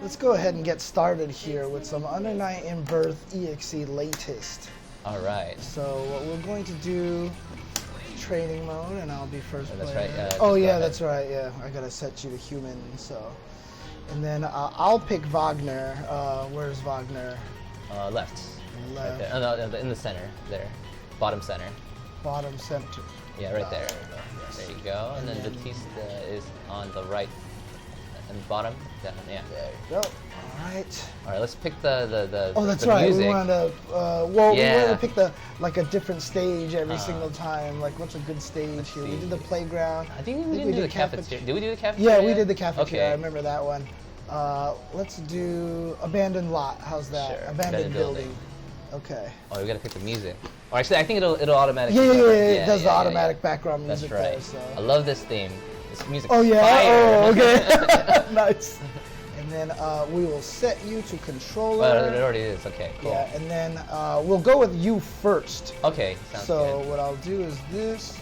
let's go ahead and get started here with some Under Night In-Birth Exe latest. All right. So what we're going to do, training mode, and I'll be first player. That's right. Oh yeah, that's right. Yeah, I gotta set you to human. So, and then I'll pick Wagner. Where's Wagner? Left. Left. Right there. Oh, no, in the center. There. Bottom center. Bottom center. Yeah, right there. Yes. There you go. And then Vatista is on the right and bottom. Down. Yeah. There you go. All right. All right. Let's pick the Oh, that's the right. music. We wanted to. We wanted to pick a different stage every single time. Like, what's a good stage here? We did the playground. I think we didn't do the cafeteria. Did we do the cafeteria? Yeah, we did the cafeteria. Okay. I remember that one. Let's do abandoned lot. How's that? Sure. Abandoned building. Okay. Oh, we gotta pick the music. Or actually, I think it'll automatically. Yeah, it does the automatic background music. That's right. There, so. I love this theme. This music. Oh yeah. Fire. Oh, okay. Nice. And then we will set you to controller. Oh, it already is. Okay, cool. Yeah, and then we'll go with you first. Okay, sounds So good. what I'll do is this,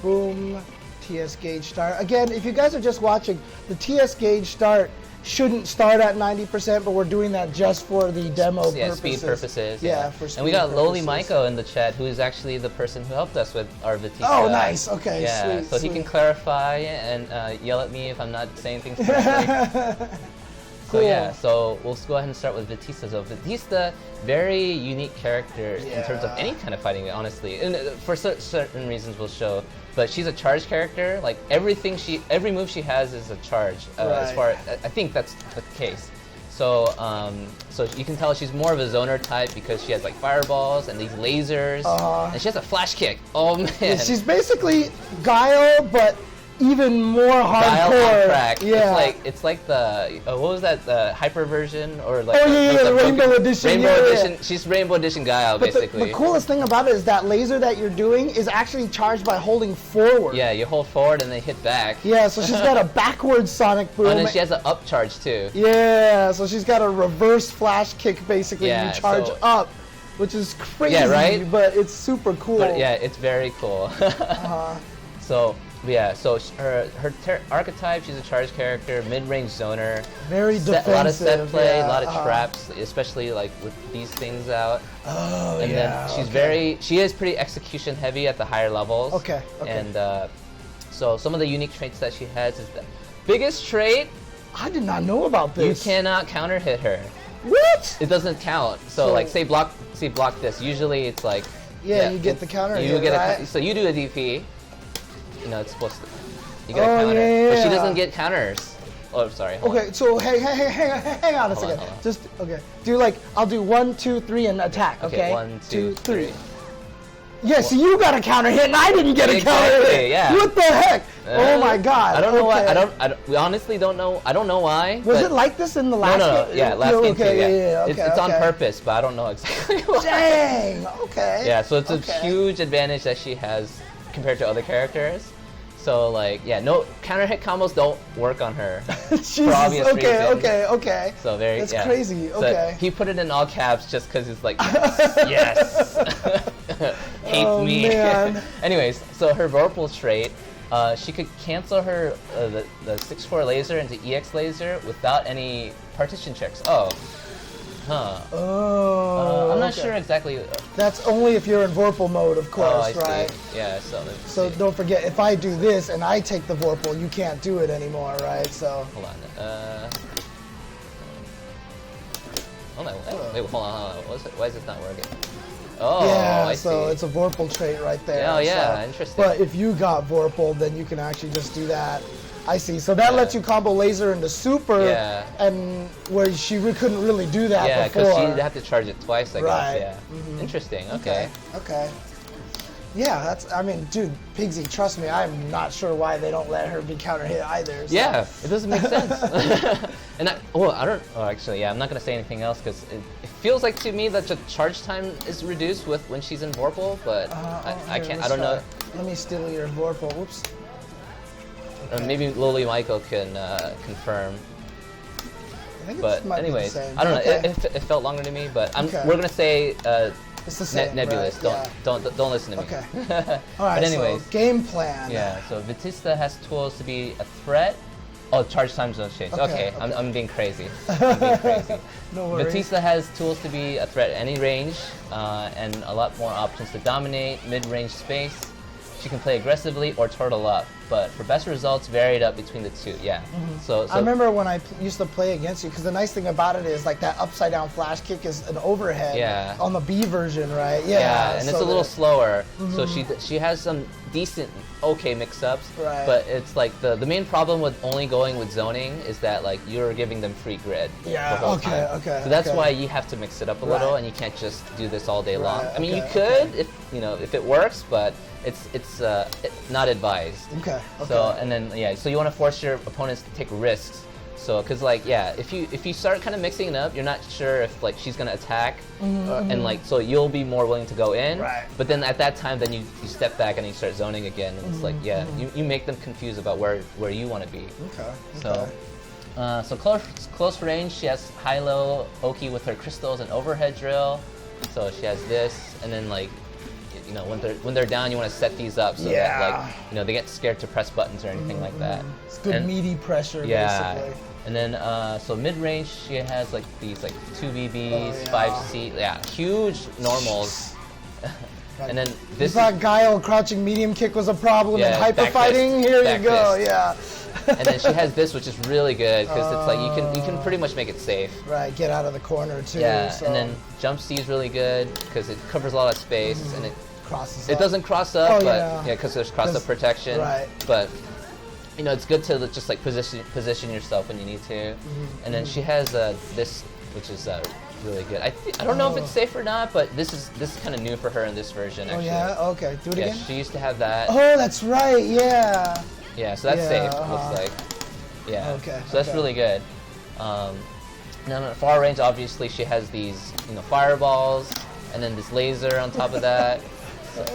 boom, TS gauge start. Again, if you guys are just watching, the TS gauge start shouldn't start at 90%, but we're doing that just for the demo purposes. Yeah, speed purposes. Yeah, for speed And we got Lowly purposes. Maiko in the chat, who is actually the person who helped us with our Vatista. Oh, nice. Okay, yeah, sweet. so he can clarify and yell at me if I'm not saying things correctly. Cool. So yeah, so we'll go ahead and start with Vatista. So Vatista, very unique character in terms of any kind of fighting, honestly. And for certain reasons we'll show. But she's a charge character. Like every move she has is a charge. Right. I think that's the case. So so you can tell she's more of a zoner type because she has like fireballs and these lasers, and she has a flash kick. Oh man! Yeah, she's basically Guile, but even more Guile hardcore. on crack. Yeah. It's like the what was that, the hyper version or like the Rainbow Edition. Rainbow Yeah. Edition. She's Rainbow Edition Guile But basically. the coolest thing about it is that laser that you're doing is actually charged by holding forward. Yeah, you hold forward and then hit back. Yeah, so she's got a backward sonic boom. And then she has an up charge too. Yeah, so she's got a reverse flash kick basically. Yeah, you charge so- up, which is crazy, Yeah, right? but it's super cool. But yeah, it's very cool. So yeah, so her archetype, she's a charge character, mid-range zoner. Very defensive. A lot of set play, yeah, a lot of traps, especially like with these things out. Oh, And yeah. then she is pretty execution heavy at the higher levels. Okay. And so some of the unique traits that she has is the biggest trait, I did not know about you this. cannot counter hit her. What? It doesn't count. So like say block this. Usually it's like Yeah, you get the counter You hit, get right? so you do a DP. You know, it's supposed to. You get a Oh, counter, yeah. but she doesn't get counters. Oh, sorry. hold Okay, so hang on a Hold on, second. hold on. Just okay. Do like I'll do 1, 2, 3 and attack. Okay. 1, 2, 3. Yeah, so you got a counter hit and I didn't get a counter Exactly, hit. yeah. What the heck? Oh my god. I don't know why. Okay. We honestly don't know. I don't know why. Was but it like this in the last no, game? yeah, last game too. Okay, Yeah, okay, it's on okay. purpose, but I don't know exactly why. Dang. Okay. Yeah, so it's a Okay. huge advantage that she has compared to other characters. So like, yeah, no counter hit combos don't work on her Jesus. for obvious reasons. Okay. So very, That's yeah. crazy. So Okay. he put it in all caps just because it's like, yes, hate Oh, me. man. Anyways, so her Vorpal trait, she could cancel her the 6-4 laser into EX laser without any partition checks. Oh, huh. Oh. I'm not okay. sure exactly. That's only if you're in Vorpal mode, of course, I right? see. Yeah. So. let's So see. don't forget, if I do this and I take the Vorpal, you can't do it anymore, right? So. Hold on. Hold on. Wait, hold on. Why is this not working? Oh, Yeah, I so see. it's a Vorpal trait right there. Oh, yeah, so. interesting. But if you got Vorpal, then you can actually just do that. I see. So that lets you combo laser into super, and where she couldn't really do that before. because she'd have to charge it twice, I Right. guess. Yeah. Interesting. Okay. Okay. Yeah, I mean, dude, Pigsy, trust me, I'm not sure why they don't let her be counter hit either. So. Yeah, it doesn't make sense. And actually, yeah, I'm not gonna say anything else because it feels like to me that the charge time is reduced when she's in Vorpal, but I can't. I don't know. Let me steal your Vorpal. Whoops. Maybe Lowly Maiko can confirm. I think But might be the anyways, same. I don't know. Okay. It felt longer to me, but Okay. we're gonna say It's the same, nebulous. right? Don't listen to me. Okay. All right. But anyways, so game plan. yeah. So Vatista has tools to be a threat, Oh, charge time zone change. Okay, Okay, okay. I'm being crazy. I'm being crazy. No worries. Vatista has tools to be a threat at any range, and a lot more options to dominate mid-range space. She can play aggressively or turtle up, but for best results, varied up between the two. Yeah. So I remember when I used to play against you, because the nice thing about it is like that upside down flash kick is an overhead Yeah. on the B version, right? Yeah, and so it's a little that- slower. So she has some decent, okay mix-ups, Right. but it's like the main problem with only going with zoning is that like you're giving them free grid. Yeah, the whole okay, time. okay, So that's okay. why you have to mix it up a little, Right. and you can't just do this all day long. Right, I mean, you okay, could okay. if if it works, but it's not advised. Okay. So and then so you want to force your opponents to take risks. So because like if you start kind of mixing it up, you're not sure if like she's gonna attack, and like so you'll be more willing to go in. Right. But then at that time, then you step back and you start zoning again, and it's like you make them confused about where you want to be. Okay. So. So close range, she has high-low Oki with her crystals and overhead drill. So she has this, and then like, when they're down, you want to set these up so that like they get scared to press buttons or anything like that. It's good And- meaty pressure, Yeah. basically. And then so mid range, she has like these like 2 BBs, Oh, yeah. 5C, huge normals. And then You this thought Guile crouching medium kick was a problem in Yeah, hyper back fighting? fist, Here you back go, fist. yeah. and then she has this, which is really good because it's like you can pretty much make it safe. Right, get out of the corner too. Yeah, so and then jump C is really good because it covers a lot of space and crosses it up. doesn't cross up, Oh, but yeah. because there's cross up 'Cause- protection. right. But it's good to just like position yourself when you need to. And then she has this, which is really good. I don't know if it's safe or not, but this is kind of new for her in this version Oh actually. yeah, okay. Do it Yeah, again. she used to have that. Oh, that's right. Yeah. Yeah, so that's Yeah, safe. uh-huh. Looks like. Yeah. Okay, So that's okay. really good. Now at far range, obviously she has these fireballs, and then this laser on top of that,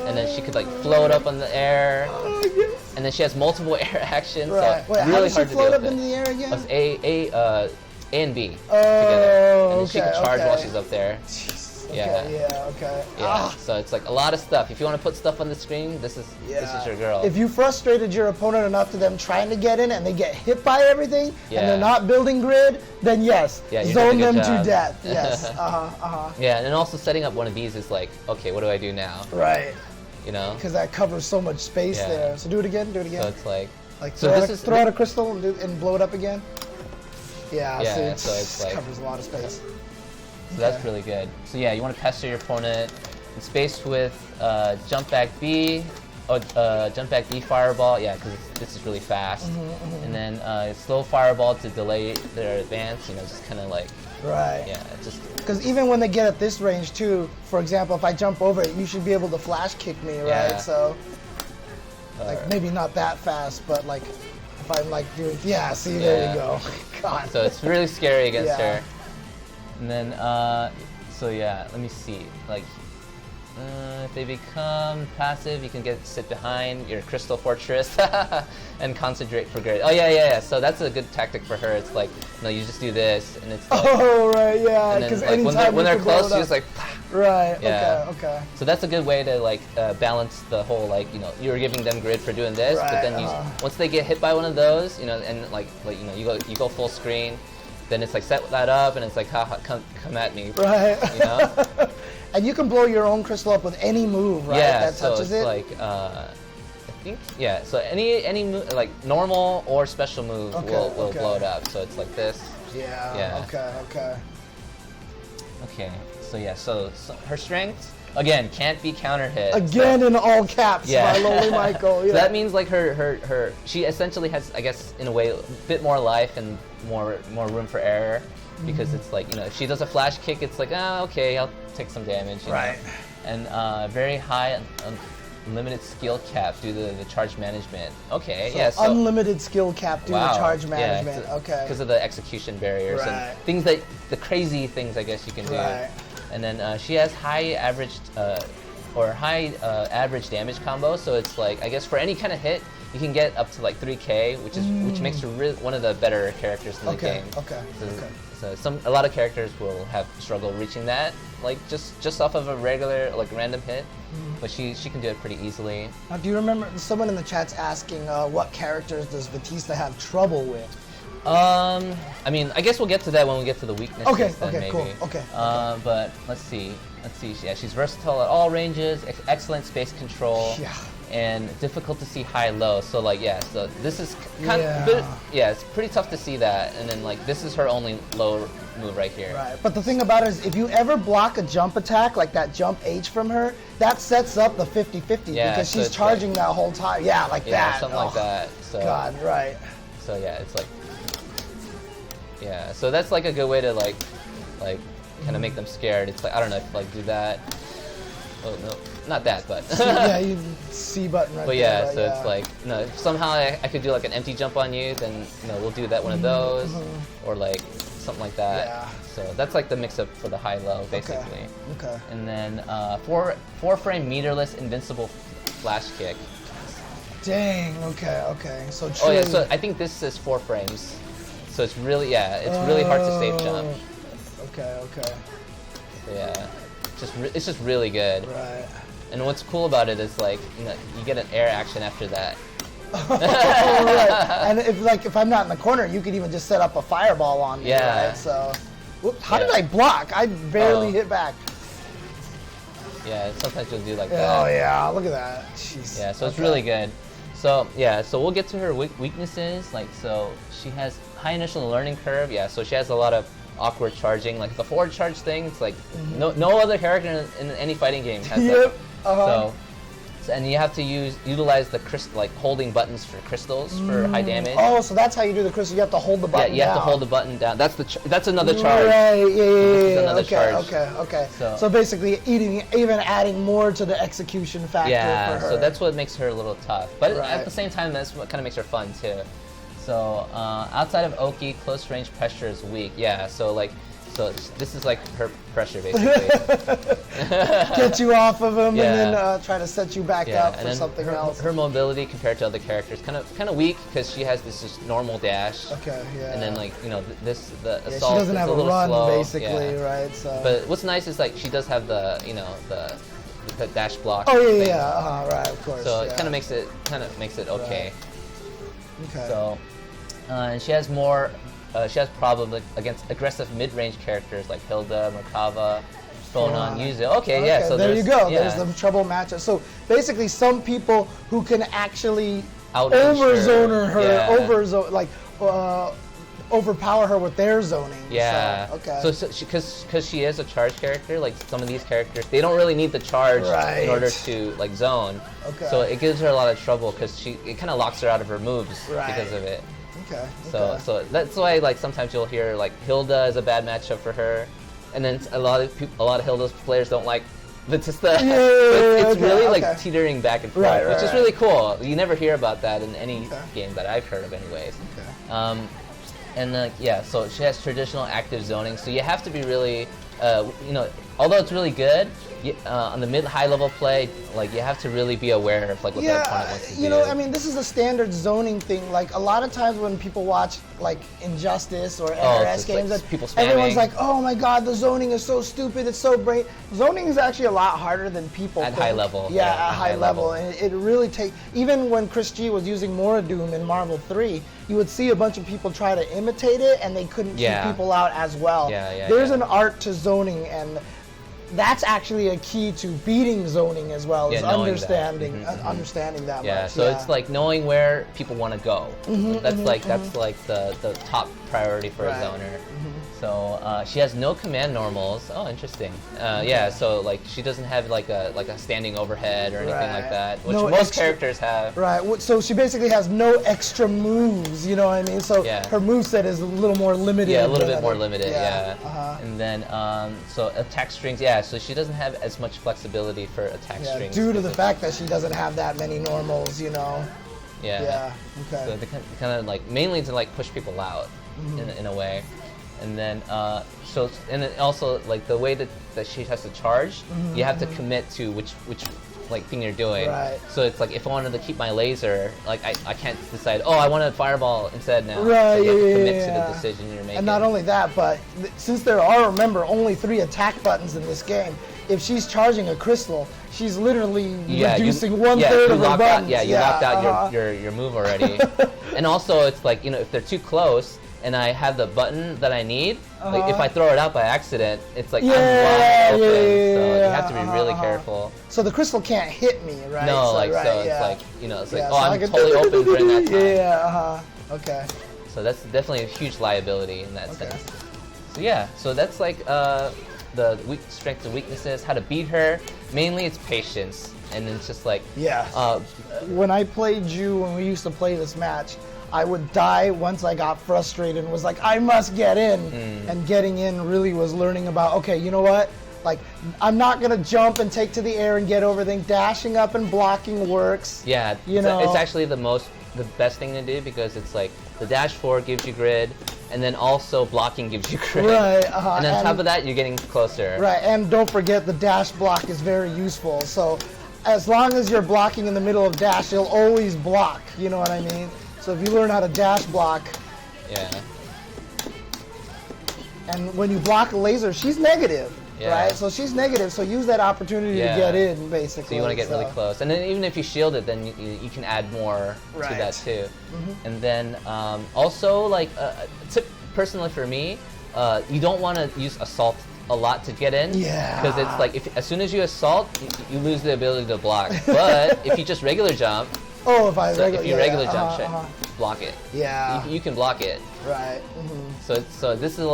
and then she could like float up in the air, Oh, yes. and then she has multiple air actions. Right. So Wait, how really does she hard to float deal up with into it. the air again? It's A and B Oh, together, and then she okay, can charge while okay. she's up there. Okay, Yeah. yeah, okay. Yeah. Ah, So it's like a lot of stuff. If you want to put stuff on the screen, this is your girl. If you frustrated your opponent enough to them trying to get in and they get hit by everything Yeah. and they're not building grid, then yes, Yeah, you're zone doing a them good to job. death. Yes. Yeah, and also setting up one of these is like, okay, what do I do now? Right. You know? Because that covers so much space Yeah. there. So do it again. Do it again. So it's like, like so throw, this out, is throw out a crystal and blow it up again. Yeah. Yeah, see, so it's like- covers a lot of space. so that's really good. So yeah, you want to pester your opponent in space with jump back B, jump back B fireball. Yeah, because this is really fast. And then slow fireball to delay their advance. Just kind of like Right. yeah, just Because even when they get at this range too, for example, if I jump over it, you should be able to flash kick me, right? Yeah. So, like maybe not that fast, but like if I'm like doing, yeah. See, there Yeah. you go. God. so it's really scary against Yeah. her. And then so yeah, let me see like. If they become passive, you can sit behind your crystal fortress and concentrate for grid. Oh yeah. So that's a good tactic for her. It's like, you just do this, and it's like, Oh right, yeah. and then Because like when they're close, you just like, Right. Yeah. Okay. so that's a good way to like balance the whole like you're giving them grid for doing this, but Right, then once they get hit by one of those, and like you go full screen, then it's like set that up, and it's like come at me, Right. And you can blow your own crystal up with any move, right? Yeah, that so touches it's it. like I think so any move, like normal or special move Okay, will okay. blow it up. So it's like this. Yeah. Yeah. Okay. Okay. So yeah. So her strengths again can't be counter hit. Again in all caps Yeah. by Lowly Michael. Yeah. So that means like her she essentially has, I guess, in a way, a bit more life and more room for error, because it's like if she does a flash kick, it's like okay, I'll take some damage. you know? Right. And very high unlimited skill cap due to the charge management. Okay. So yeah. So unlimited skill cap due to charge management. Okay. Because of the execution barriers Right. and things the crazy things I guess you can do. Right. And then she has high average average damage combo, so it's like I guess for any kind of hit you can get up to like 3K, which makes her one of the better characters in the game. So a lot of characters will have struggle reaching that, like just off of a regular like random hit, but she can do it pretty easily. Now, do you remember someone in the chat's asking what characters does Vatista have trouble with? I mean, I guess we'll get to that when we get to the weaknesses. Okay, then, okay, maybe. cool. Okay. But let's see. Yeah, she's versatile at all ranges, excellent space control, and difficult to see high-low. So like, yeah. So this is kind of, it's pretty tough to see that. And then like, this is her only low move right here. Right. But the thing about it is, if you ever block a jump attack, like that jump H from her, that sets up the 50-50 because so she's charging that whole time. Yeah, like that. Something like that. So. God, right. So yeah, it's like. Yeah, so that's like a good way to like kind of make them scared. It's like, I don't know if like do that. Oh no, not that, but. Yeah, you C button right but there. yeah, right? so it's like, you know, if somehow I could do like an empty jump on you, then you know we'll do that one of those, or like something like that. Yeah. So that's like the mix up for the high-low basically. Okay. And then four frame meterless invincible flash kick. Dang. Okay. So. Oh yeah, so I think this is 4 frames. So it's really, it's really hard to safe jump. Okay. So yeah, it's just really good. Right. And what's cool about it is like, you know, you get an air action after that. Right. And if I'm not in the corner, you could even just set up a fireball on me. Yeah. Right? So, how did I block? I barely hit back. Yeah, sometimes you'll do like that. Oh yeah, look at that. Jeez. Yeah, so it's really good. So yeah, so we'll get to her weaknesses. Like, so she has high initial learning curve. Yeah, so she has a lot of awkward charging. Like the forward charge thing, it's like no other character in any fighting game has that. So and you have to utilize the like holding buttons for crystals for high damage. Oh, so that's how you do the crystal. You have to hold the button. Yeah, you have to hold the button down. That's another charge. Right. Yeah. This is another charge. Okay. So basically, even adding more to the execution factor for her. So that's what makes her a little tough. But Right. at the same time, that's what kind of makes her fun too. So outside of Oki, close range pressure is weak. Yeah. So this is like her pressure basically. Get you off of him Yeah. and then try to set you back up for something else. Her mobility compared to other characters kind of weak because she has this just normal dash. Okay, yeah. And then like, you know, the she assault doesn't is have a a little run slow. basically, right? So. But what's nice is like she does have the dash block. Oh yeah, thing. right, of course. So it kind of makes it okay. Okay. So, and she has more. She has problems against aggressive mid-range characters like Hilda, Merkava, Phonon, Yuzu. Okay, so there you go. Yeah. There's the trouble matchup. So basically, some people who can actually Out-range overzoner her, yeah. overpower her with their zoning. Yeah. So, okay. So because she is a charge character, like some of these characters, they don't really need the charge in order to like zone. Okay. So it gives her a lot of trouble because it kind of locks her out of her moves because of it. Okay. So that's why like sometimes you'll hear like Hilda is a bad matchup for her, and then a lot of Hilda's players don't like Vatista. It's really like teetering back and forth, which is really cool. You never hear about that in any game that I've heard of, anyways. Okay. And so she has traditional active zoning, so you have to be really, although it's really good, on the mid-high level play, like you have to really be aware of like what the opponent wants to do. I mean, this is a standard zoning thing. Like a lot of times when people watch like Injustice or NRS games, like people spamming. Everyone's like, "Oh my God, the zoning is so stupid. It's so brain." Zoning is actually a lot harder than people at think. high level. Yeah, at high level, and it really takes. Even when Chris G was using Moradoom in Marvel 3, you would see a bunch of people try to imitate it, and they couldn't keep people out as well. There's an art to zoning, and that's actually a key to beating zoning as well, is understanding that much. So it's like knowing where people want to go. That's like the top priority for a zoner. So she has no command normals. Oh, interesting. So like she doesn't have like a standing overhead or anything like that, which most characters have. Right. So she basically has no extra moves. You know what I mean? So her moveset is a little more limited. Yeah, a little bit more limited. And then so attack strings. Yeah. So she doesn't have as much flexibility for attack strings. Due to the fact that she doesn't have that many normals. Yeah. Okay. So they kind of like mainly to like push people out in a way. And then, and then also like the way that she has to charge, you have to commit to which like thing you're doing. Right. So it's like if I wanted to keep my laser, like I can't decide. Oh, I want a fireball instead now. Right. So you have to yeah, commit yeah. to the decision you're making. And not only that, but since there are, remember, only 3 attack buttons in this game, if she's charging a crystal, she's literally reducing 1/3 of her buttons. You locked out your move already. And also, it's like, you know, if they're too close and I have the button that I need, like if I throw it out by accident, it's like I'm wide open. So you have to be really careful. So the crystal can't hit me, right? No, so, it's like, you know, it's like, so I'm totally open during that time. Yeah, okay. So that's definitely a huge liability in that sense. So yeah, so that's like the strengths and weaknesses, how to beat her. Mainly it's patience, and then it's just like when I played you, when we used to play this match, I would die once I got frustrated and was like, I must get in. And getting in really was learning about, okay, you know what? Like, I'm not gonna jump and take to the air and get over things. Dashing up and blocking works. Yeah, it's actually the best thing to do, because it's like the dash forward gives you grid, and then also blocking gives you grid. Right. And on top of that, you're getting closer. Right, and don't forget the dash block is very useful. So as long as you're blocking in the middle of dash, you'll always block. You know what I mean? So if you learn how to dash block. Yeah. And when you block a laser, she's negative. Right? So she's negative, so use that opportunity to get in, basically. So you want to get really close. And then even if you shield it, then you can add more to that too. And then also, like, tip personally for me, you don't want to use assault a lot to get in. Yeah. Because it's like, as soon as you assault, you lose the ability to block. But if you just regular jump, if you regular jump, block it. Yeah. You can block it. Right. So this is a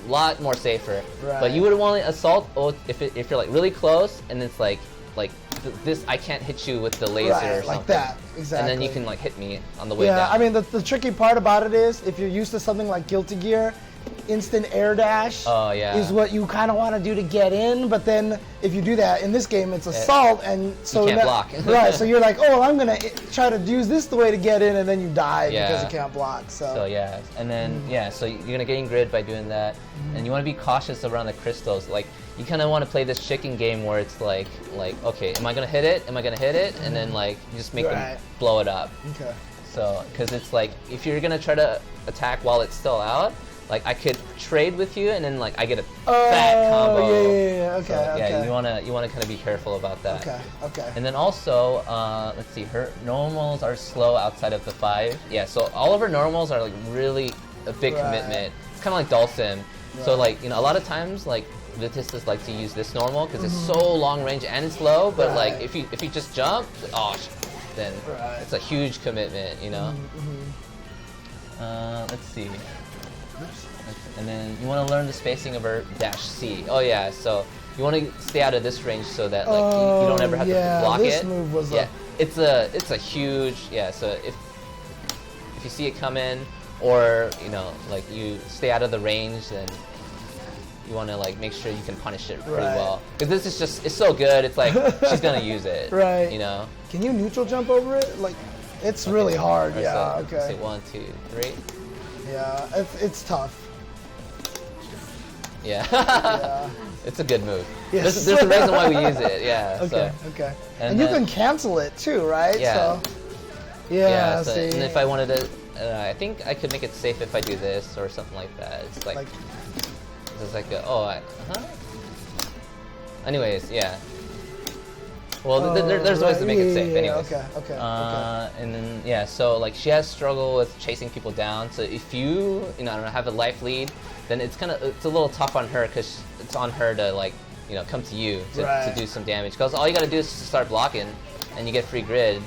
lot more safer. Right. But you would want to assault if you're like really close, and it's like this, I can't hit you with the laser or something. Like that, exactly. And then you can like hit me on the way down. Yeah, I mean the tricky part about it is if you're used to something like Guilty Gear, instant air dash is what you kind of want to do to get in, but then if you do that in this game, it's assault, and so you can't block. Right, so you're like, oh, well, I'm gonna try to use this the way to get in, and then you die because you can't block. So yeah, and then so you're gonna gain grid by doing that, and you want to be cautious around the crystals. Like you kind of want to play this chicken game where it's like okay, am I gonna hit it? Am I gonna hit it? And then like you just make them blow it up. Okay. So because it's like if you're gonna try to attack while it's still out. Like I could trade with you, and then like I get a fat combo. Okay. So, yeah, you wanna kind of be careful about that. Okay. And then also, let's see, her normals are slow outside of the 5. Yeah, so all of her normals are like really a big commitment. It's kind of like Dulcim. So like a lot of times like Vatistas like to use this normal because it's so long range and it's low. But like if you just jump, then it's a huge commitment. Let's see. And then you want to learn the spacing of her dash C. Oh yeah, so you want to stay out of this range so that like you don't ever have to block this it. Move was it's a huge So if you see it come in, or like you stay out of the range, then you want to like make sure you can punish it pretty well. Because this is it's so good. It's like she's gonna use it. Right. Can you neutral jump over it? Like it's really hard. So, say 1, 2, 3. Yeah, it's tough. Yeah. It's a good move. Yes. There's a reason why we use it. Yeah. Okay. And you can cancel it too, right? Yeah. So, and if I wanted to, I think I could make it safe if I do this or something like that. It's like it's like Anyways, yeah. Well, there's ways to make it safe. Anyways. Okay. And then so like she has struggle with chasing people down. So if you I don't know, have a life lead, then it's a little tough on her because it's on her to like come to you to do some damage. Because all you got to do is start blocking, and you get free grid.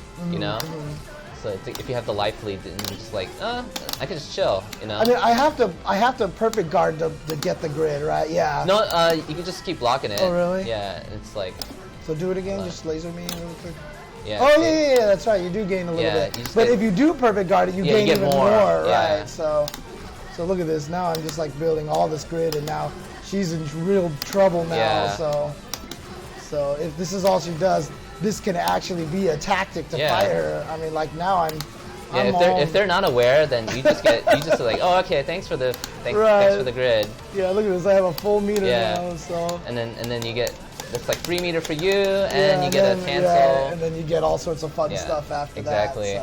So if you have the life lead, then you're just like, I can just chill. I mean, I have to perfect guard to get the grid, right? Yeah. No, you can just keep blocking it. Oh really? Yeah, it's like. So do it again, just laser me really quick. Yeah. Oh yeah, that's right. You do gain a little bit. But if you do perfect guard it, you gain even more, right? So look at this. Now I'm just like building all this grid, and now she's in real trouble now. Yeah. So if this is all she does, this can actually be a tactic to fight her. I mean, like now I'm. If they're not aware, then you just like, oh okay, thanks for the grid. Yeah, look at this. I have a full meter now. So. And then you get That's like 3 meter for you, and you get a cancel. Yeah, and then you get all sorts of fun stuff after that. Exactly.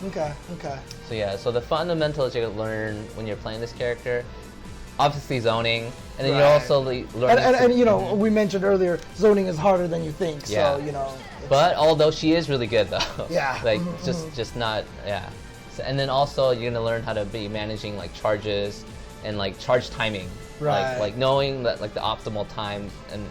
Okay. So yeah, so the fundamentals you're gonna learn when you're playing this character, obviously zoning, and then you're also learning. And you know, we mentioned earlier, zoning is harder than you think. So you know. But although she is really good though. Yeah. Like just not So, and then also you're gonna learn how to be managing like charges and like charge timing. Right. Like knowing that like the optimal time and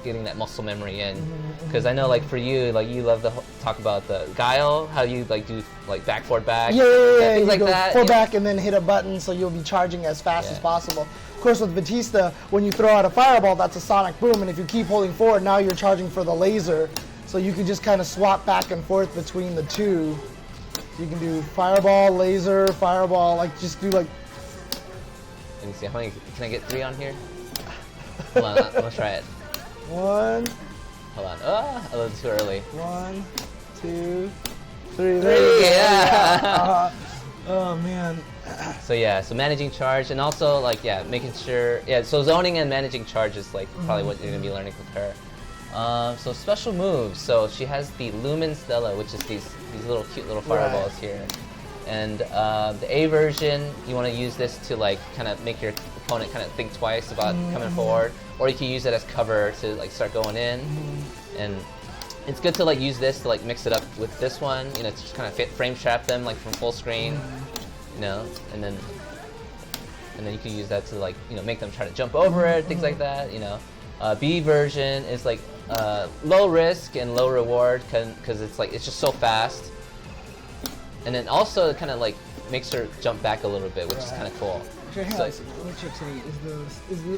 getting that muscle memory in, because I know like for you, like you love to talk about the guile, how you like do like back forward back, things like that. Forward back and then hit a button, so you'll be charging as fast as possible. Of course, with Vatista, when you throw out a fireball, that's a sonic boom, and if you keep holding forward, now you're charging for the laser, so you can just kind of swap back and forth between the two. You can do fireball, laser, fireball, like just do like. Let me see, how many? Can I get 3 on here? Hold on, I'm gonna try it. 1. Hold on. Oh, a little too early. 1, 2, 3. 3, yeah. Oh man. So yeah, so managing charge, and also like making sure so zoning and managing charge is like probably what you're gonna be learning with her. So special moves. So she has the Lumen Stella, which is these little cute little fireballs here. And the A version, you want to use this to like kind of make your opponent kind of think twice about coming forward, or you can use it as cover to like start going in. And it's good to like use this to like mix it up with this one, you know, to just kind of frame trap them like from full screen, you know, and then you can use that to like, you know, make them try to jump over it, things like that, you know. B version is like low risk and low reward because it's like it's just so fast. And then also it kind of like makes her jump back a little bit, which is kind of cool. Actually, hang on, let me check.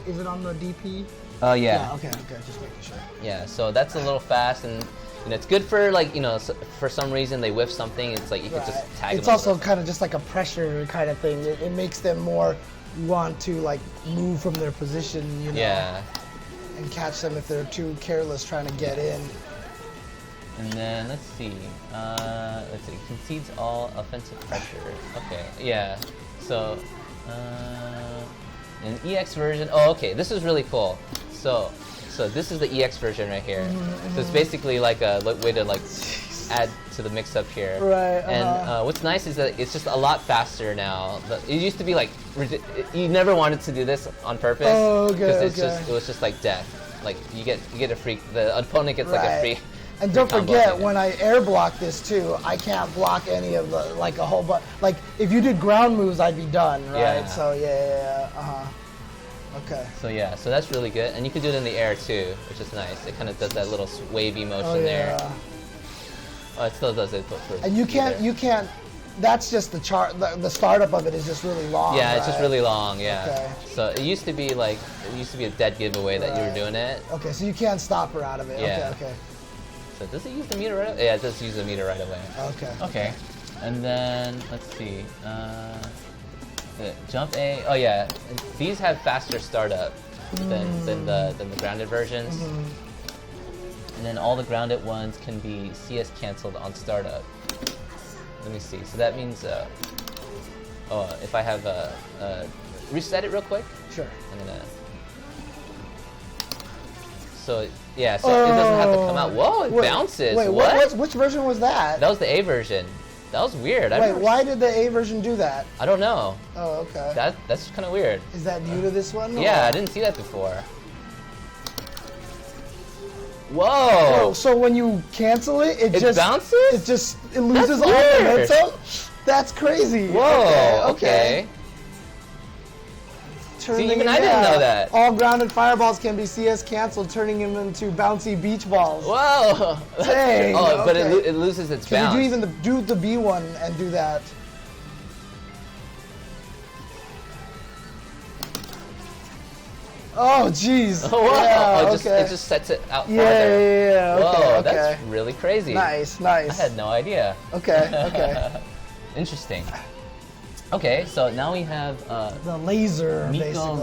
Is it on the DP? Oh yeah. Okay, just making sure. Yeah, so that's a little fast, and you know it's good for like, you know, for some reason they whiff something. It's like you can just tag them. It's also kind of just like a pressure kind of thing. It makes them more want to like move from their position, you know. Yeah. And catch them if they're too careless trying to get in. And then let's see, concedes all offensive pressure. Okay, yeah. So, an EX version. Oh, okay. This is really cool. So this is the EX version right here. So it's basically like a way to like add to the mix-up here. Right. And what's nice is that it's just a lot faster now. It used to be like you never wanted to do this on purpose. Oh, okay. Because it was just like death. Like you get a free. The opponent gets like a free. And don't forget, when I air block this too, I can't block any of the, like a whole bunch. Like if you did ground moves, I'd be done, right? Yeah. So okay. So that's really good, and you can do it in the air too, which is nice. It kind of does that little wavy motion there. Oh, it still does it, but for and you can't. That's just the chart. The startup of it is just really long. Yeah, it's just really long. Yeah. Okay. So it used to be a dead giveaway that you were doing it. Okay, so you can't stop her out of it. Yeah. Okay. So does it use the meter right away? Yeah, it does use the meter right away. Okay. And then, let's see. Jump A. Oh yeah, these have faster startup than the grounded versions. And then all the grounded ones can be CS canceled on startup. Let me see. So that means, if I have reset it real quick. Sure. I'm gonna. So yeah, so it doesn't have to come out. Whoa, it bounces. Wait, what? Which version was that? That was the A version. That was weird. Wait, why did the A version do that? I don't know. Oh, okay. That's kind of weird. Is that new to this one? Yeah, I didn't see that before. Whoa! So when you cancel it, it just bounces. It loses all momentum. That's crazy. Whoa. Okay. See, even I didn't know that. All grounded fireballs can be CS canceled, turning them into bouncy beach balls. Whoa! Dang. Oh, but it loses its bounce. Can you do the B one and do that? Oh, jeez. Oh, wow. Yeah, it just sets it out farther. Yeah. Whoa, okay. That's really crazy. Nice. I had no idea. Okay. Interesting. Okay, so now we have the laser, Miko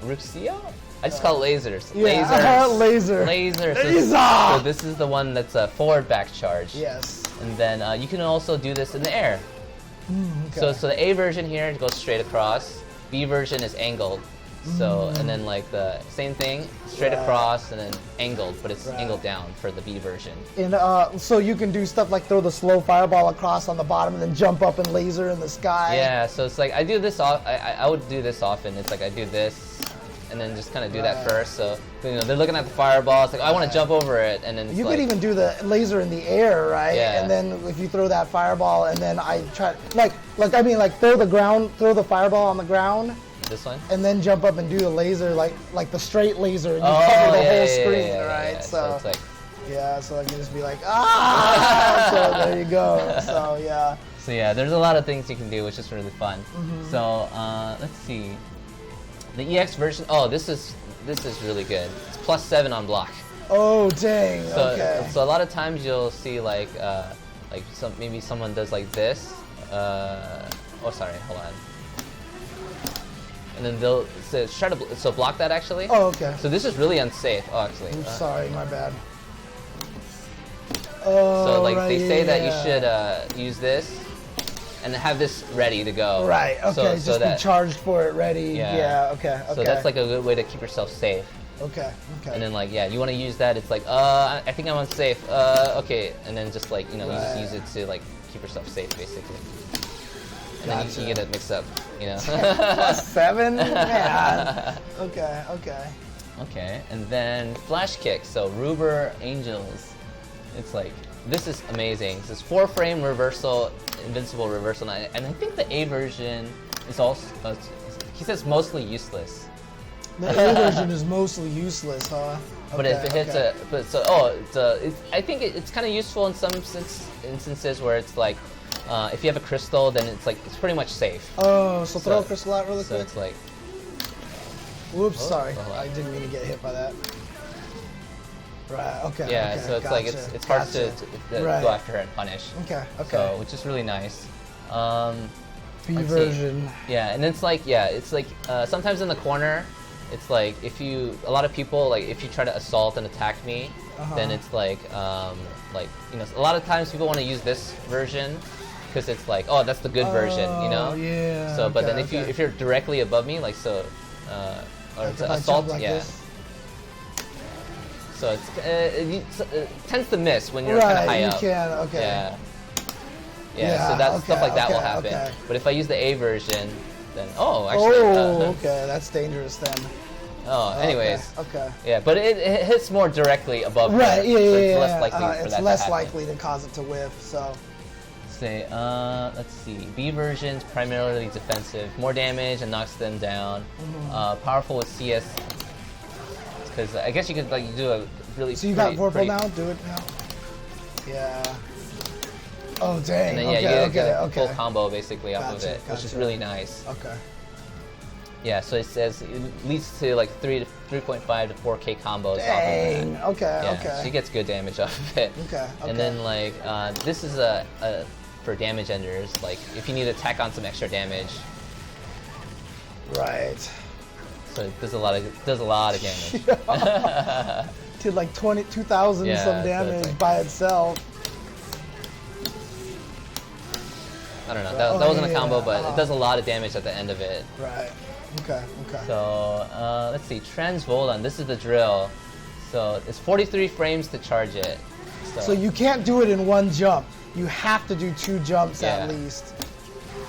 Ruxio? I just call it lasers. Yeah, laser. So this is the one that's a forward back charge. Yes. And then you can also do this in the air. Okay. So the A version here goes straight across. B version is angled. So, and then like the same thing, straight across and then angled, but it's angled down for the B version. And so you can do stuff like throw the slow fireball across on the bottom and then jump up and laser in the sky. Yeah, so it's like I do this, I would do this often. It's like I do this and then just kind of do that first. So, you know, they're looking at the fireball, it's like I want to jump over it, and then it's you like, could even do the laser in the air, right? Yeah. And then if you throw that fireball and then I try, like throw the fireball on the ground. This one? And then jump up and do the laser, like the straight laser, and you cover the whole screen, right? Yeah. So it's like, so I can just be like, ah! So there you go. So yeah. So yeah, there's a lot of things you can do, which is really fun. So let's see, the EX version. Oh, this is really good. It's +7 on block. Oh dang. So, okay. So a lot of times you'll see like maybe someone does like this. Oh, sorry, hold on. And then they'll try to block that actually. Oh, okay. So this is really unsafe. Oh, actually. I'm sorry, my bad. So like they say that you should use this and have this ready to go. Right. Okay. So just be charged for it, ready. Yeah. Okay. So that's like a good way to keep yourself safe. Okay. Okay. And then like you want to use that. It's like I think I'm unsafe. Okay. And then just like you just use it to like keep yourself safe basically. And then you get it mixed up, you know. +7? Man. Okay, okay. Okay, and then Flash Kick, so Ruber Angels. It's like, this is amazing. This is 4-frame reversal, invincible reversal, and I think the A version is also, he says mostly useless. The A version is mostly useless, huh? But if it hits I think it's kind of useful in some instances where it's like, if you have a crystal, then it's pretty much safe. Oh, so throw a crystal out really quick. So it's like, whoops, sorry, I didn't mean to get hit by that. Right. Okay. Yeah. Okay, So it's like it's hard to go after her and punish. Okay. Okay. So which is really nice. B version. Yeah, and it's like sometimes in the corner, it's like a lot of people like if you try to assault and attack me, then it's like a lot of times people want to use this version because it's like, oh, that's the good version, you know. Yeah. So but then if you're directly above me, like so, or to assault, like this? So it tends to miss when you're kind of high up. You can. Okay. Yeah. Yeah, so that stuff like that will happen. Okay. But if I use the A version, then actually. Okay, that's dangerous then. Oh, anyways. Okay. Yeah, but it hits more directly above. Right. Her, yeah. So Yeah. it's less likely for that to happen. It's less likely to cause it to whiff. So. Say, let's see. B version's primarily defensive, more damage and knocks them down. Powerful with CS. Because I guess you could like do a really. So you got Vorpal now? Do it now. Yeah. Oh dang! And then, you get a full combo basically off of it, which is really nice. Okay. Yeah, so it says it leads to like 3.5 to 4K combos. Dang. Off of that. Okay. Yeah, Okay. She gets good damage off of it. Okay. And then like this is a for damage enders. Like if you need to tack on some extra damage. Right. So it does a lot of damage. Did like 2,000 some damage like, by itself. I don't know. That wasn't a combo, but it does a lot of damage at the end of it. Right. Okay. Okay. So let's see. Transvolon. This is the drill. So it's 43 frames to charge it. So you can't do it in one jump. You have to do 2 jumps at least.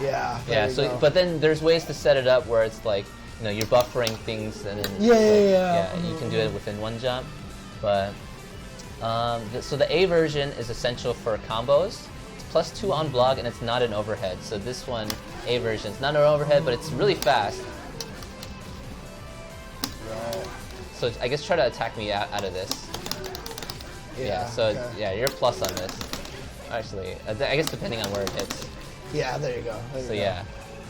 Yeah. Yeah. So, but then there's ways to set it up where it's like, you're buffering things, and then you can do it within 1 jump. But so the A version is essential for combos. It's +2 on block, and it's not an overhead. So this one, A version, it's not an overhead, but it's really fast. Right. So I guess try to attack me out of this. Yeah. So you're plus on this. Actually, I guess depending on where it hits. Yeah. There you go.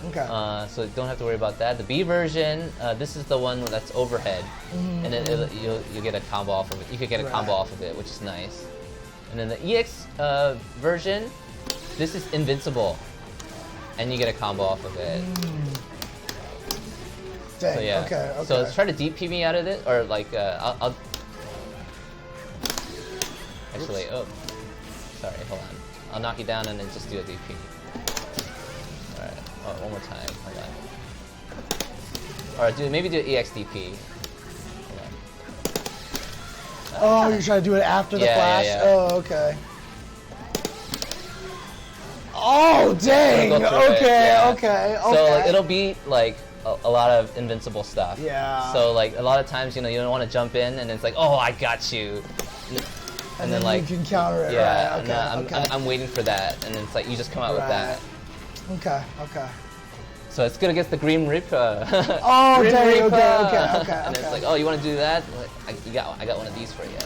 Okay. So don't have to worry about that. The B version, this is the one that's overhead, and then you'll get a combo off of it. You could get a combo off of it, which is nice. And then the EX version, this is invincible, and you get a combo off of it. Dang, so yeah. Okay. So let's try to deep P me out of it, or like I'll actually. Oh, sorry. Hold on. I'll knock you down and then just do a DP. Alright. Oh, one more time. Hold on. Or maybe do EXDP. Oh, you're trying to do it after the flash? Yeah. Oh, okay. Oh, dang! Okay. So like, it'll be like a lot of invincible stuff. Yeah. So like a lot of times, you know, you don't want to jump in and it's like, oh, I got you. And then like you can counter it. Yeah. Right? I'm waiting for that, and it's like you just come out with that. Okay. So it's good against the Grim Reaper. Oh, Grim dang, Reaper. Okay. And it's like, oh, you want to do that? Like, I got one of these for you.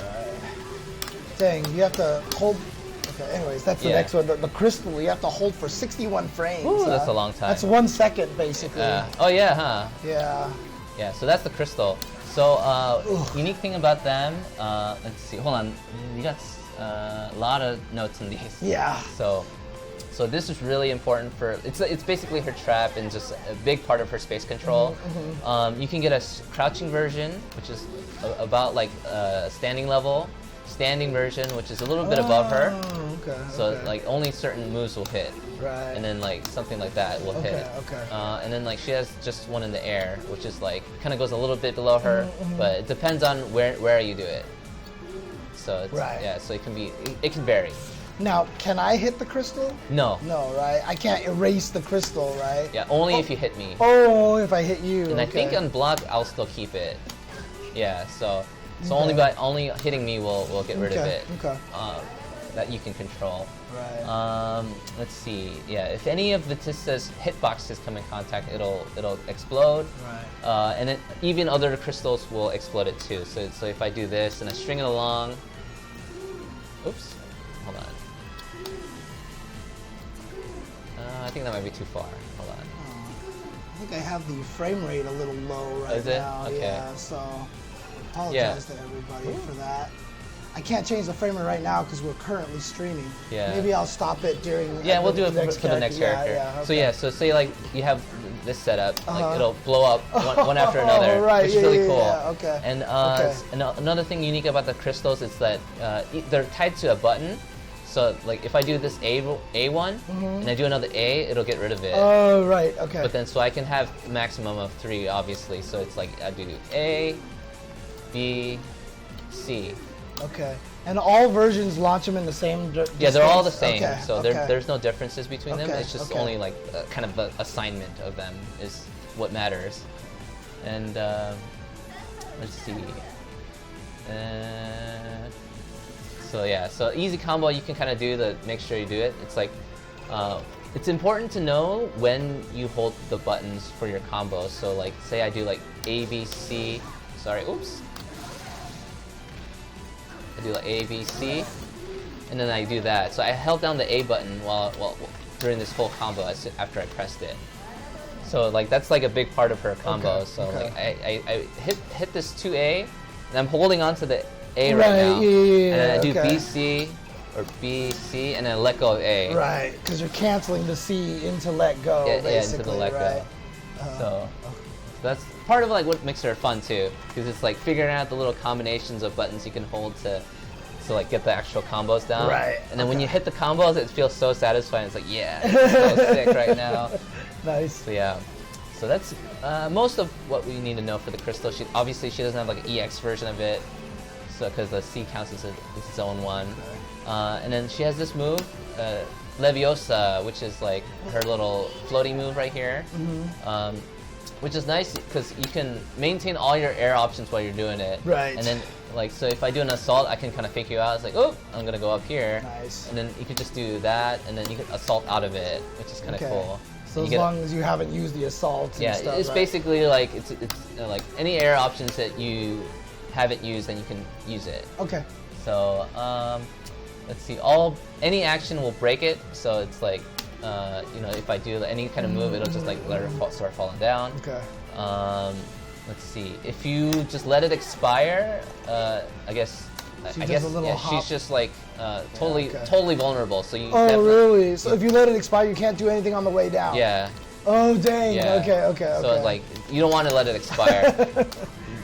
Dang, you have to hold. Okay, anyways, that's the next one. The crystal, you have to hold for 61 frames. Ooh, that's a long time. That's 1 second, basically. Oh yeah, huh? Yeah. Yeah. So that's the crystal. So unique thing about them. Let's see. Hold on. You got a lot of notes in these. Yeah. So this is really important for, it's basically her trap and just a big part of her space control. You can get a crouching version, which is about like standing level, standing version, which is a little bit above her. So like only certain moves will hit. Right. And then like something like that will hit. And then like she has just one in the air, which is like kind of goes a little bit below her, but it depends on where you do it. So it's, yeah, so it can vary. Now, can I hit the crystal? No. No, right? I can't erase the crystal, right? Yeah, only if you hit me. Oh, if I hit you. And I think on block, I'll still keep it. Yeah, so only hitting me will get rid of it. That you can control. Right. Let's see. Yeah, if any of Vatista's hitboxes come in contact, it'll explode. Right. And then even other crystals will explode it too. So if I do this and I string it along. Oops. Hold on. I think that might be too far. Hold on. I think I have the frame rate a little low right now. Is it? Okay. Yeah, so apologize to everybody for that. I can't change the frame rate right now because we're currently streaming. Yeah. Maybe I'll stop it during. Yeah, we'll do it for the next character. Yeah, okay. So say like you have this setup, like it'll blow up one after another, which is really cool. Yeah, okay. And another thing unique about the crystals is that they're tied to a button. So like if I do this A1 and I do another A, it'll get rid of it. Oh, right, okay. But then so I can have a maximum of 3, obviously. So it's like I do A, B, C. Okay. And all versions launch them in the same distance? Yeah, they're all the same. Okay, so there's no differences between them. It's just only like kind of the assignment of them is what matters. And let's see. So yeah, so easy combo you can kind of do to make sure you do it. It's like, it's important to know when you hold the buttons for your combos. So like, say I do like A, B, C, sorry, oops. I do like A, B, C, and then I do that. So I held down the A button while during this whole combo after I pressed it. So like that's like a big part of her combo. Like I hit this 2A, and I'm holding on to the A right now. Yeah, and then I do BC or BC, and then let go of A. Right, because you're canceling the C into let go, basically, yeah, into the let go. So that's part of like what makes her fun too, because it's like figuring out the little combinations of buttons you can hold to like get the actual combos down. Right. And then when you hit the combos, it feels so satisfying. It's like, yeah, it's so sick right now. Nice. So yeah. So that's most of what we need to know for the crystal. Obviously she doesn't have like an EX version of it, so because the C counts as its own one. And then she has this move, Leviosa, which is like her little floaty move right here. Which is nice because you can maintain all your air options while you're doing it. Right. And then, like, so if I do an assault, I can kind of fake you out. It's like, oh, I'm gonna go up here. Nice. And then you could just do that, and then you can assault out of it, which is kind of cool. So as long as you haven't used the assault. And stuff, it's basically like it's like any air options that you haven't used, then you can use it. Okay. So let's see. Any action will break it. So it's like. You know, if I do any kind of move, it'll just like let her start falling down. Okay. Let's see. If you just let it expire, I guess. She's just like totally vulnerable. So you. Oh really? So if you let it expire, you can't do anything on the way down. Yeah. Oh dang. Yeah. Okay. So it's like you don't want to let it expire.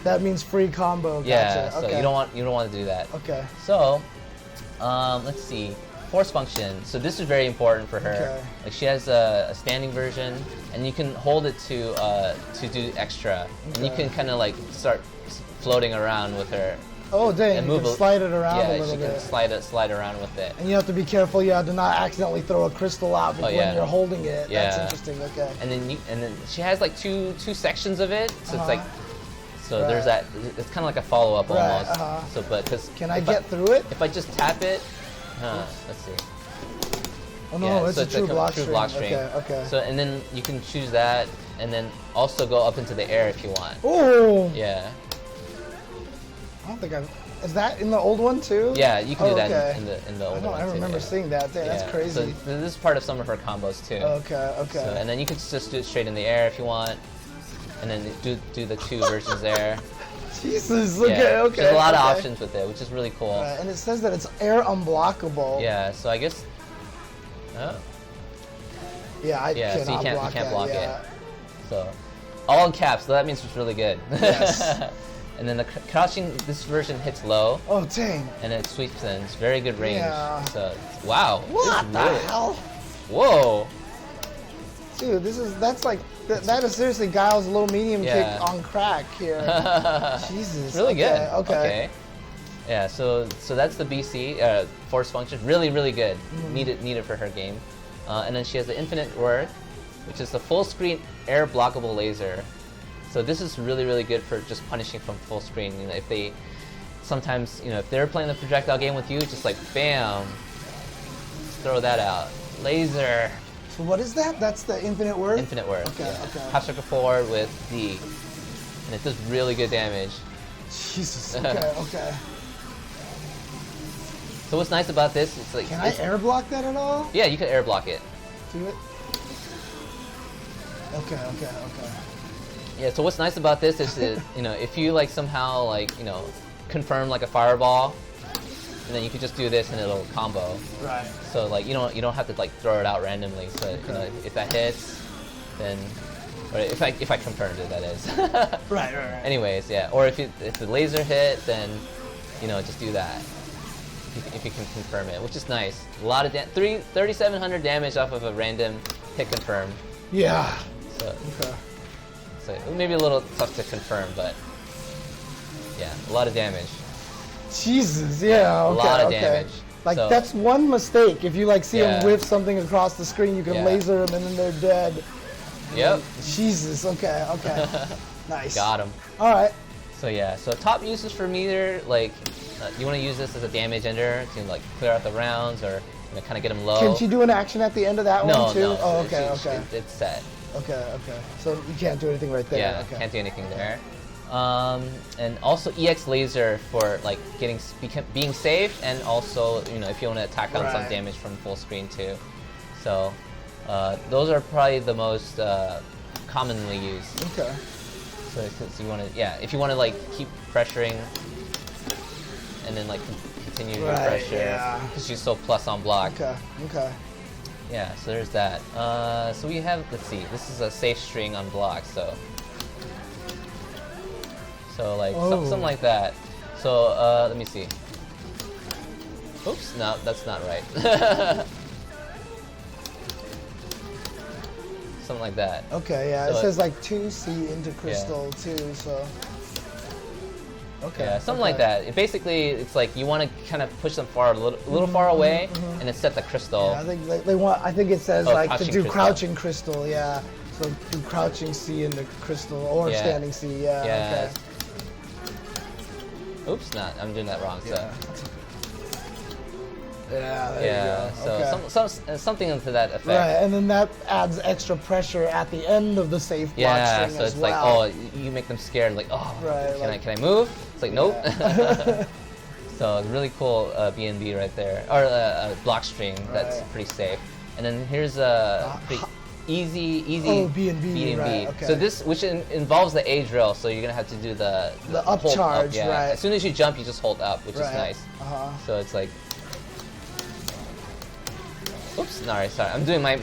That means free combo. Gotcha. Yeah. So you don't want to do that. Okay. So, let's see. force function. So this is very important for her. Okay. Like she has a standing version, and you can hold it to do extra, and you can kind of like start floating around with her. Oh dang! And You can slide it around a little bit. Yeah, she can slide around with it. And you have to be careful, to not accidentally throw a crystal out when you're holding it. Yeah. That's interesting. Okay. And then she has like two sections of it, so it's like. So there's that. It's kind of like a follow-up almost. So, but because can I get through it? If I just tap it, let's see. Oh no, it's a true block string. Okay. So and then you can choose that, and then also go up into the air if you want. Oh. Yeah. I don't think is that in the old one too? Yeah, you can do that in the old one. I remember seeing that. Dang, that's crazy. So this is part of some of her combos too. Okay. So, and then you can just do it straight in the air if you want. And then do the two versions there. Jesus, okay. There's a lot of options with it, which is really cool. Right, and it says that it's air unblockable. Yeah, so I guess. Oh. Yeah, so you can't block it. So, all in caps, so that means it's really good. Yes. And then the crouching, this version hits low. Oh, dang. And it sweeps in. It's very good range. Yeah. So, wow. What the hell? Whoa. Dude, that is seriously Guile's low medium kick on crack here. Jesus. Really good. Okay. Yeah, so that's the BC force function. Really, really good. Needed for her game. And then she has the infinite work, which is the full screen air blockable laser. So this is really, really good for just punishing from full screen. If they sometimes, if they're playing the projectile game with you, just like bam, throw that out. Laser. So what is that? That's the infinite word? Infinite word. Okay. Half circle forward with D. And it does really good damage. Jesus. Okay. So what's nice about this, it's like... Can I air block that at all? Yeah, you can air block it. Do it? Okay. Yeah, so what's nice about this is that, if you like somehow confirm like a fireball, and then you can just do this and it'll combo. Right. So like you don't have to like throw it out randomly. So if that hits, then or if I confirmed it, that is. Right. Anyways, yeah. Or if the laser hit, then just do that. If you can confirm it, which is nice. A lot of 3,700 damage off of a random hit confirm. Yeah. So maybe a little tough to confirm, but yeah, a lot of damage. Jesus, yeah, okay, a lot of damage. Like that's one mistake. If you see them whiff something across the screen, you can laser them and then they're dead. Yep. Jesus, okay. Nice. Got him. All right. So top uses for meter, you want to use this as a damage ender to clear out the rounds or kind of get them low. Can she do an action at the end of that one too? No. Oh, okay. It's set. Okay. So you can't do anything right there. Yeah, can't do anything there. And also EX laser for being safe, and also if you want to attack on some damage from full screen too. So those are probably the most commonly used. Okay. So you want to if you want to keep pressuring, and then continue your pressure because she's so plus on block. Okay. Yeah. So there's that. So we have this is a safe string on block. So something like that. So let me see. Oops, no, that's not right. Something like that. Okay, yeah. So it says 2C into crystal too, so. Okay. Yeah, something like that. Basically, it's you want to kind of push them a little far away, and then set the crystal. Yeah, I think they want. I think it says to do crouching crystal. Yeah. So do crouching C into crystal or standing C. Yeah. Okay. Oops, I'm doing that wrong. So. Yeah, there you go. So something to that effect. Right, and then that adds extra pressure at the end of the safe block string so it's you make them scared, can I move? It's nope. So it's really cool BNB right there, or a block string that's pretty safe. And then here's a pretty easy BNB. Right, okay. So this, which involves the A drill, so you're gonna have to do the up charge, up, right? As soon as you jump, you just hold up, which is nice. So it's oops, sorry. I'm doing my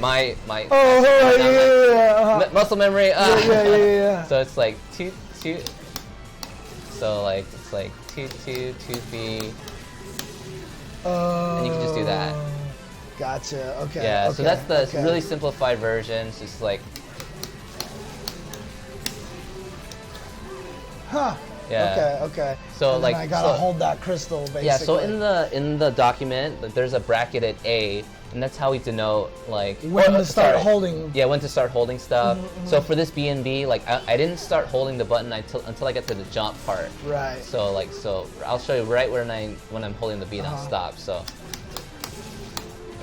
muscle memory. Yeah. So it's two. So it's 2, 2, 2, 3. And you can just do that. Gotcha. Okay. Yeah. Okay. So that's the really simplified version. It's just like. Huh. Yeah. Okay. So and like I gotta hold that crystal basically. Yeah. So in the document, there's a bracketed A, and that's how we denote like when to start holding. Yeah, when to start holding stuff. So for this B&B, like I didn't start holding the button until I get to the jump part. Right. So I'll show you right when I'm holding the B and I'll stop. So.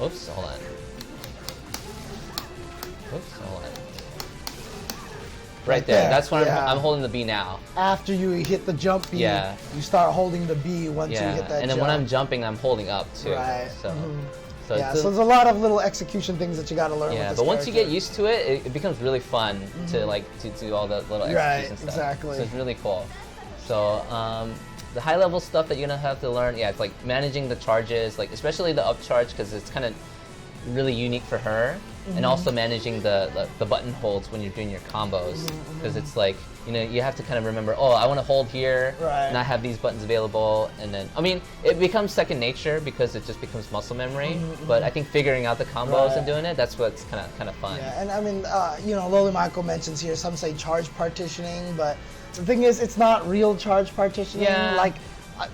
Oops. Hold on. Oops. Hold on. Right there. That's when I'm holding the B now. After you hit the jump B, you start holding the B once you hit that and then jump. when I'm jumping, I'm holding up too. Right. So, so there's a lot of little execution things that you got to learn. Yeah, with this but once you character. get used to it, it becomes really fun to do all the little execution stuff. Exactly. So it's really cool. So the high level stuff that you're gonna have to learn, it's like managing the charges, like especially the up charge because it's kind of really unique for her. And also managing the button holds when you're doing your combos, because it's like, you have to kind of remember, oh, I want to hold here, and I have these buttons available, and then, I mean, it becomes second nature because it just becomes muscle memory, but I think figuring out the combos and doing it, that's what's kind of fun. Yeah, and I mean, Loli Michael mentions here, some say charge partitioning, but the thing is, it's not real charge partitioning. Yeah. Like,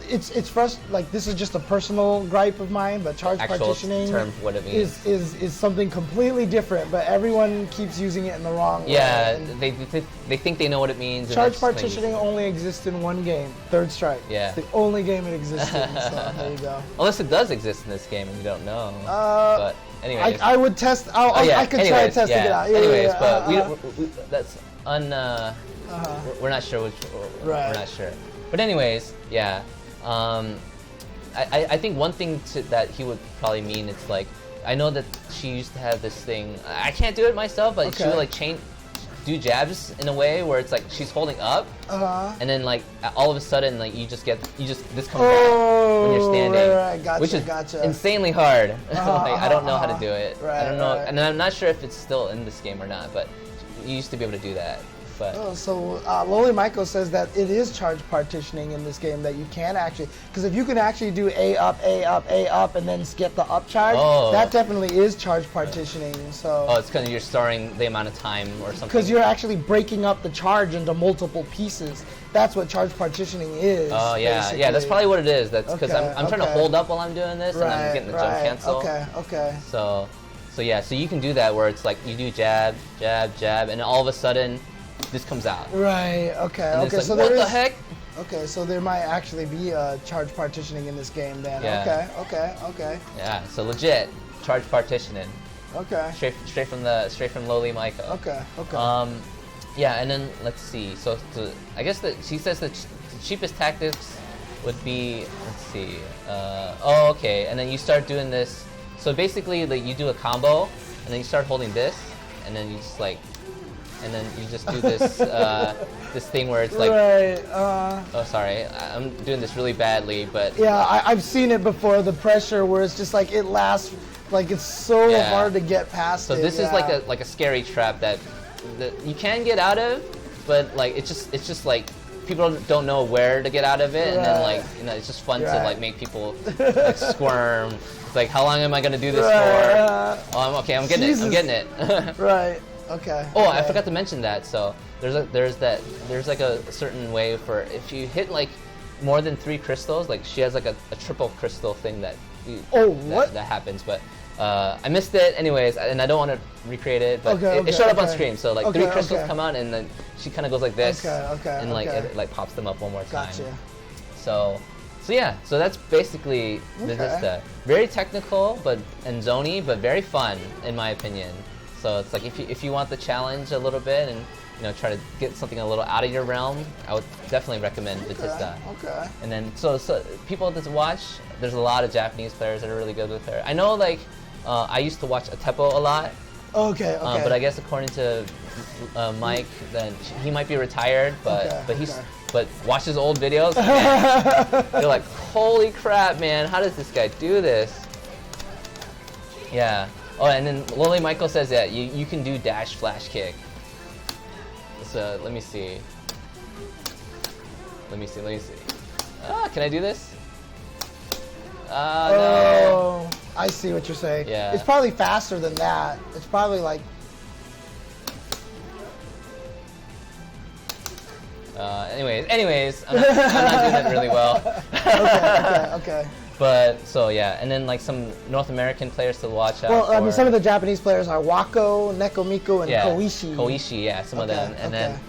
it's first, like, this is just a personal gripe of mine, but charge partitioning term, what it means. is something completely different, but everyone keeps using it in the wrong way. Yeah, they think they know what it means. Charge partitioning only exists in one game, Third Strike. Yeah. It's the only game it exists in, so there you go. Unless it does exist in this game and you don't know. But anyways. I would test, I could try testing it out. But that's we're not sure which, we're not sure. But anyways, yeah. I think one thing that he would probably mean, it's like, I know that she used to have this thing, I can't do it myself, but she would like do jabs in a way where it's like she's holding up, and then like all of a sudden like this comes out when you're standing, gotcha, which is insanely hard. Like, I don't know how to do it. I don't know, and I'm not sure if it's still in this game or not, but you used to be able to do that. But so Loli Michael says that it is charge partitioning in this game, that you can actually, because if you can actually do A up, and then skip the up charge, that definitely is charge partitioning. So it's because you're starting the amount of time or something. Because you're actually breaking up the charge into multiple pieces. That's what charge partitioning is. Oh yeah, basically. Yeah. That's probably what it is. That's because I'm trying to hold up while I'm doing this, and I'm getting the jump cancel. Okay. So yeah, so you can do that where it's like you do jab, jab, jab, and all of a sudden this comes out. Right. Okay. And okay. Like, so what the heck? Okay. So there might actually be a charge partitioning in this game then. Yeah. Okay. Yeah. So legit charge partitioning. Okay. Straight from Loli Michael. Okay. Yeah, and then let's see. So I guess that she says that the cheapest tactics would be, let's see. Okay. And then you start doing this. So basically, like, you do a combo, and then you start holding this, and then you just like. And then you just do this this thing where it's like, oh sorry, I'm doing this really badly, but yeah, I've seen it before. The pressure where it's just like it lasts, like it's so hard to get past. So this is like a scary trap that you can get out of, but like it's just like people don't know where to get out of it, and then like it's just fun to like make people like squirm. It's like, how long am I gonna do this for? Oh, I'm getting it. Right. Okay. Oh, I forgot to mention that. So there's like a certain way for if you hit like more than 3 crystals, like she has like a triple crystal thing that happens, but I missed it anyways, and I don't want to recreate it, but it showed up on screen. So like 3 crystals come out, and then she kind of goes like this, and like it like pops them up one more time. Gotcha. So yeah, so that's basically Vatista. Very technical and zony, but very fun in my opinion. So it's like if you want the challenge a little bit and try to get something a little out of your realm, I would definitely recommend Vatista. Okay. And then so people that watch, there's a lot of Japanese players that are really good with her. I know like I used to watch Atepo a lot. Okay. But I guess according to Mike, then he might be retired, but watch his old videos. Man, you're like, holy crap, man! How does this guy do this? Yeah. Oh, and then Loli Michael says that you can do dash flash kick. So let me see. Ah, can I do this? No. I see what you're saying. Yeah. It's probably faster than that. It's probably like. Anyways, I'm not doing it really well. Okay. But so yeah, and then like some North American players to watch out. Well, I mean, some of the Japanese players are Wako, Nekomiko, and Koishi. Koishi, yeah, some of them, and then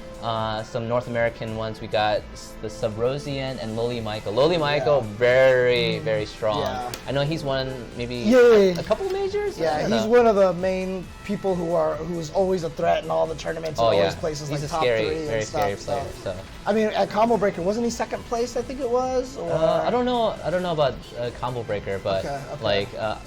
some North American ones. We got the Subrosian and Loli Michael. Loli Michael, very strong. Yeah. I know he's won maybe a couple of majors. Yeah, he's one of the main people who's always a threat in all the tournaments. And always places he's like a top scary, 3 very and stuff. scary player. So. I mean, at Combo Breaker, wasn't he second place? I think it was. Or? I don't know about Combo Breaker, but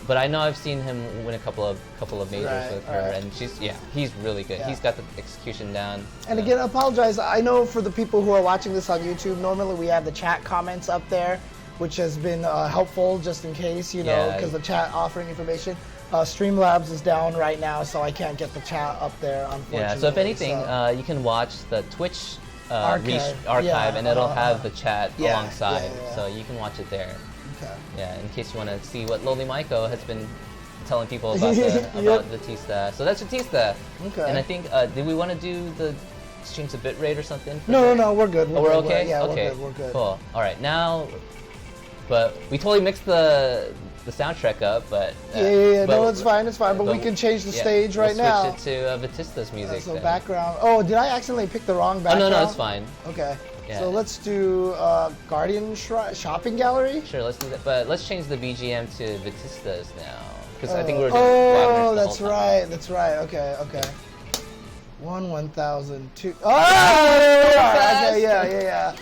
but I know I've seen him win a couple of majors with her, and he's really good. He's got the execution down. And again, I apologize. I know for the people who are watching this on YouTube, normally we have the chat comments up there, which has been helpful just in case, because the chat offering information. Streamlabs is down right now, so I can't get the chat up there, unfortunately. Yeah, so if anything, you can watch the Twitch archive, and it'll have the chat alongside, so you can watch it there. Okay. Yeah, in case you want to see what Loli Maiko has been telling people about Vatista. So that's Vatista. Okay. And I think, did we want to do the change the bitrate or something? No, we're good. We're okay? Yeah, okay. We're good. Cool. All right, now, but we totally mixed the soundtrack up, but no, it's fine, but we can change the stage right now. Switch it to Vatista's music. So background. Oh, did I accidentally pick the wrong background? Oh no, it's fine. Okay. Yeah. So let's do Guardian Shopping Gallery. Sure, let's do that. But let's change the BGM to Vatista's now, because I think we're doing Wagner's the whole time. That's right. Okay. 1,000, 2. Oh, okay, yeah.